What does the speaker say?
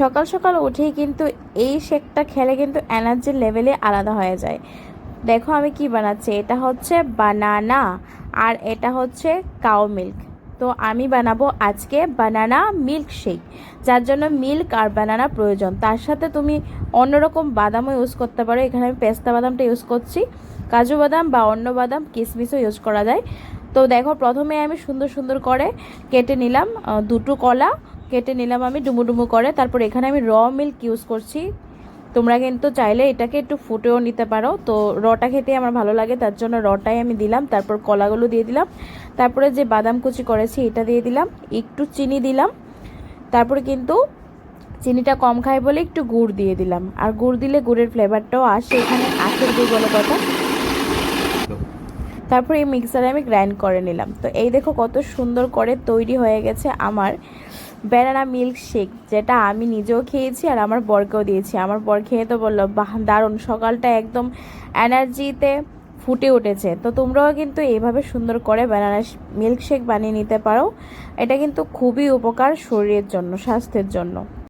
সকাল সকাল উঠেই কিন্তু এই শেকটা খেলে কিন্তু এনার্জির লেভেলে আলাদা হয়ে যায়। দেখো আমি কি বানাচ্ছি, এটা হচ্ছে বানানা আর এটা হচ্ছে কাউ মিল্ক। তো আমি বানাবো আজকে বানানা মিল্ক শেক, যার জন্য মিল্ক আর বানানা প্রয়োজন। তার সাথে তুমি অন্যরকম বাদামও ইউজ করতে পারো। এখানে আমি পেস্তা বাদামটা ইউজ করছি, কাজু বাদাম বা অন্য বাদাম কিশমিশও ইউজ করা যায়। তো দেখো প্রথমে আমি সুন্দর সুন্দর করে কেটে নিলাম, দুটো কলা কেটে নিলাম আমি ডুমু ডুমু করে। তারপর এখানে আমি মিল্ক ইউজ করছি। তোমরা কিন্তু চাইলে এটাকে একটু ফুটেও নিতে পারো, তো রটা খেতে আমার ভালো লাগে, তার জন্য রটাই আমি দিলাম। তারপর কলাগুলো দিয়ে দিলাম, তারপরে যে বাদাম কুচি করেছি এটা দিয়ে দিলাম, একটু চিনি দিলাম। তারপরে কিন্তু চিনিটা কম খাই বলে একটু গুড় দিয়ে দিলাম, আর গুড় দিলে গুড়ের ফ্লেভারটাও আসে, এখানে আখের গুড় বলে কথা। তারপর এই মিক্সারে আমি গ্রাইন্ড করে নিলাম। তো এই দেখো কত সুন্দর করে তৈরি হয়ে গেছে আমার ব্যানানা মিল্ক শেক, যেটা আমি নিজেও খেয়েছি আর আমার বরকেও দিয়েছি। আমার বর খেয়ে তো বললো বাহ দারুণ, সকালটা একদম এনার্জিতে ফুটে উঠেছে। তো তোমরাও কিন্তু এইভাবে সুন্দর করে ব্যানানা মিল্ক শেক বানিয়ে নিতে পারো। এটা কিন্তু খুবই উপকার শরীরের জন্য, স্বাস্থ্যের জন্য।